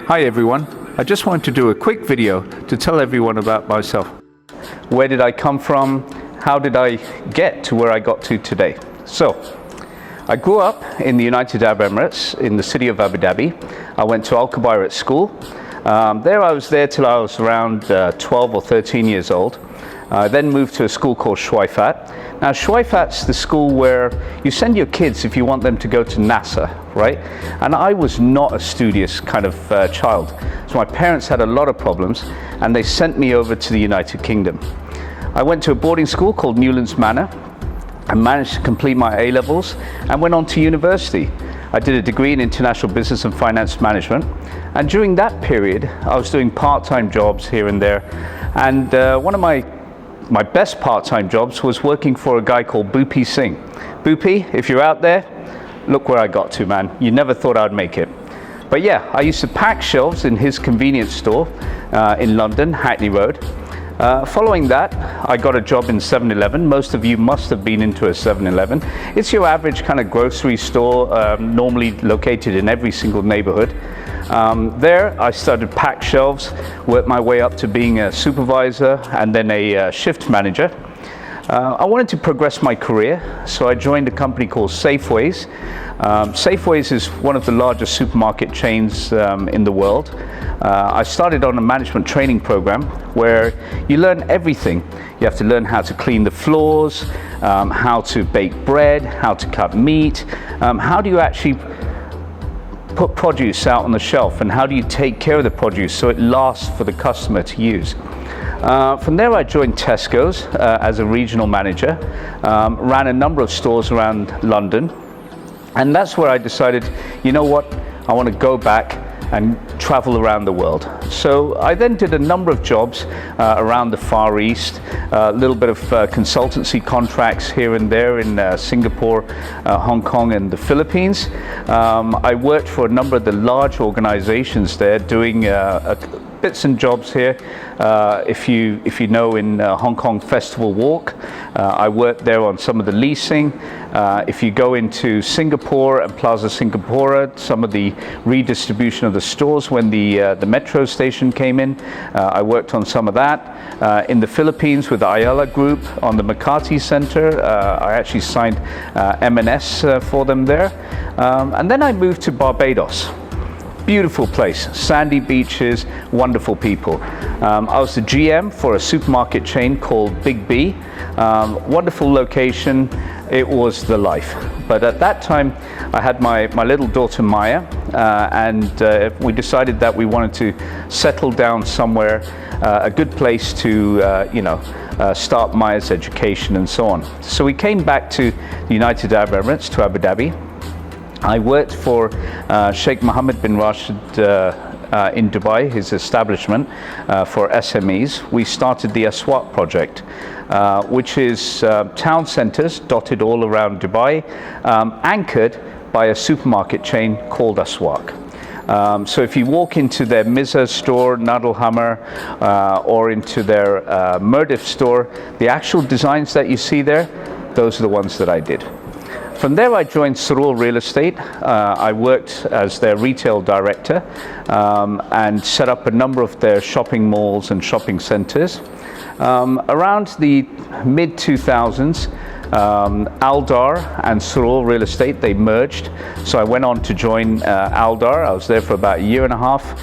Hi everyone, I just wanted to do a quick video to tell everyone about myself. Where did I come from? How did I get to where I got to today? So, I grew up in the United Arab Emirates in the city of Abu Dhabi. I went to Al Khabair school. I was there till I was around 12 or 13 years old. I then moved to a school called Shuaifat. Now Shuaifat's the school where you send your kids if you want them to go to NASA, right? And I was not a studious kind of child. So my parents had a lot of problems and they sent me over to the United Kingdom. I went to a boarding school called Newlands Manor. I managed to complete my A-levels and went on to university. I did a degree in international business and finance management. And during that period, I was doing part-time jobs here and there. And one of my best part-time jobs was working for a guy called Bhupi Singh. Bhupi, if you're out there, look where I got to, man. You never thought I'd make it. But yeah, I used to pack shelves in his convenience store in London, Hackney Road. Following that, I got a job in 7-Eleven. Most of you must have been into a 7-Eleven. It's your average kind of grocery store, normally located in every single neighborhood. There, I started pack shelves, worked my way up to being a supervisor and then a shift manager. I wanted to progress my career, so I joined a company called Safeways. Safeways is one of the largest supermarket chains in the world. I started on a management training program where you learn everything. You have to learn how to clean the floors, how to bake bread, how to cut meat, how do you actually put produce out on the shelf, and how do you take care of the produce so it lasts for the customer to use. From there I joined Tesco's as a regional manager, ran a number of stores around London, and that's where I decided, you know what, I want to go back and travel around the world. So I then did a number of jobs around the Far East, a little bit of consultancy contracts here and there in Singapore, Hong Kong and the Philippines. I worked for a number of the large organizations there doing bits and jobs here. If you know, in Hong Kong Festival Walk, I worked there on some of the leasing. If you go into Singapore and Plaza Singapura, some of the redistribution of the stores when the metro station came in, I worked on some of that. In the Philippines with the Ayala Group on the Makati Center, I actually signed M&S for them there. And then I moved to Barbados. Beautiful place, sandy beaches, wonderful people. I was the GM for a supermarket chain called Big B. Wonderful location, it was the life. But at that time, I had my little daughter Maya, and we decided that we wanted to settle down somewhere, a good place to, start Maya's education and so on. So we came back to the United Arab Emirates, to Abu Dhabi. I worked for Sheikh Mohammed bin Rashid in Dubai, his establishment for SMEs. We started the Aswaq project, which is town centers dotted all around Dubai, anchored by a supermarket chain called Aswaq. So if you walk into their Mizza store, Nadal Hammer, or into their Murdif store, the actual designs that you see there, those are the ones that I did. From there I joined Surul Real Estate. I worked as their retail director and set up a number of their shopping malls and shopping centers. Around the mid-2000s, Aldar and Surul Real Estate, they merged. So I went on to join Aldar. I was there for about a year and a half.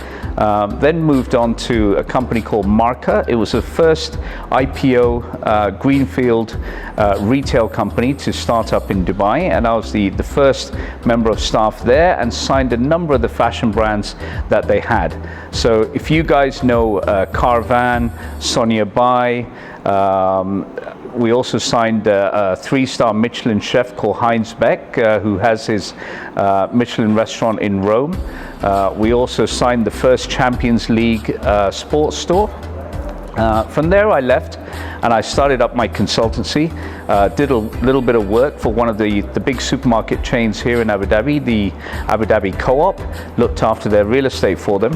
Then moved on to a company called Marca. It was the first IPO greenfield retail company to start up in Dubai, and I was the first member of staff there and signed a number of the fashion brands that they had. So if you guys know Carvan, Sonia Bai, we also signed a 3-star Michelin chef called Heinz Beck, who has his Michelin restaurant in Rome. We also signed the first Champions League sports store. From there I left and I started up my consultancy, did a little bit of work for one of the big supermarket chains here in Abu Dhabi, the Abu Dhabi Co-op, looked after their real estate for them.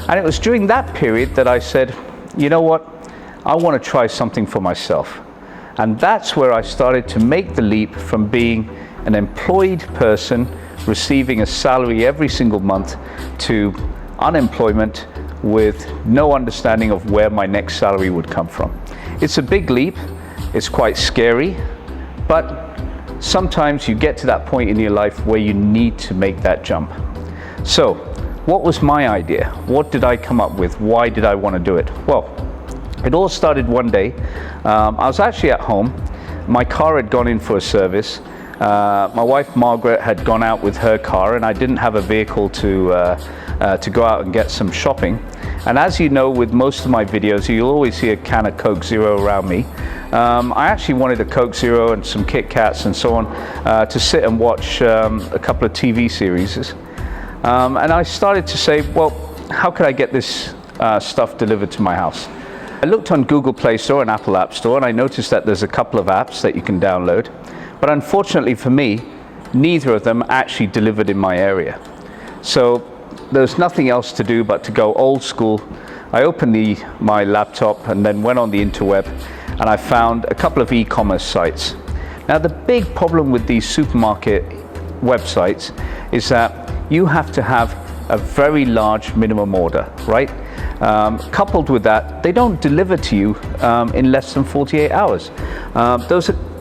And it was during that period that I said, you know what, I want to try something for myself. And that's where I started to make the leap from being an employed person receiving a salary every single month to unemployment with no understanding of where my next salary would come from. It's a big leap, it's quite scary, but sometimes you get to that point in your life where you need to make that jump. So, what was my idea? What did I come up with? Why did I want to do it? Well, it all started one day. I was actually at home. My car had gone in for a service. My wife Margaret had gone out with her car, and I didn't have a vehicle to go out and get some shopping. And as you know, with most of my videos, you'll always see a can of Coke Zero around me. I actually wanted a Coke Zero and some Kit Kats and so on to sit and watch a couple of TV series. And I started to say, well, how could I get this stuff delivered to my house? I looked on Google Play Store and Apple App Store, and I noticed that there's a couple of apps that you can download. But unfortunately for me, neither of them actually delivered in my area. So there's nothing else to do but to go old school. I opened my laptop and then went on the interweb, and I found a couple of e-commerce sites. Now the big problem with these supermarket websites is that you have to have a very large minimum order, right? Coupled with that, they don't deliver to you in less than 48 hours.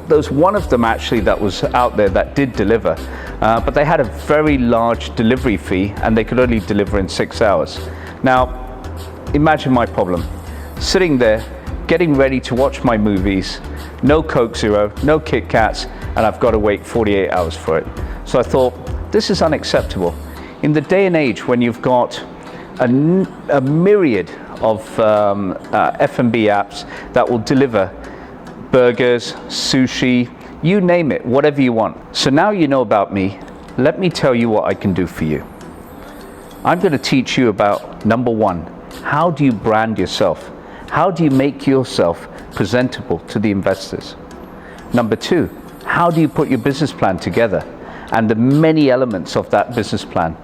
There's one of them actually that was out there that did deliver, but they had a very large delivery fee and they could only deliver in 6 hours. Now, imagine my problem. Sitting there, getting ready to watch my movies, no Coke Zero, no Kit Kats, and I've got to wait 48 hours for it. So I thought, this is unacceptable. In the day and age when you've got a myriad of F&B apps that will deliver burgers, sushi, you name it, whatever you want. So now you know about me, let me tell you what I can do for you. I'm going to teach you about, number one, how do you brand yourself? How do you make yourself presentable to the investors? Number two, how do you put your business plan together and the many elements of that business plan?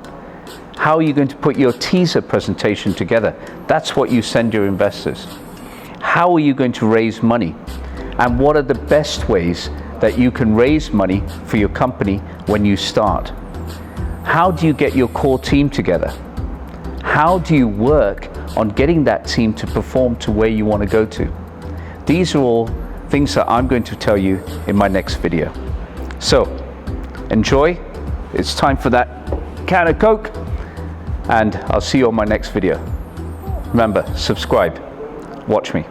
How are you going to put your teaser presentation together? That's what you send your investors. How are you going to raise money? And what are the best ways that you can raise money for your company when you start? How do you get your core team together? How do you work on getting that team to perform to where you want to go to? These are all things that I'm going to tell you in my next video. So, enjoy. It's time for that can of Coke, and I'll see you on my next video. Remember, subscribe. Watch me.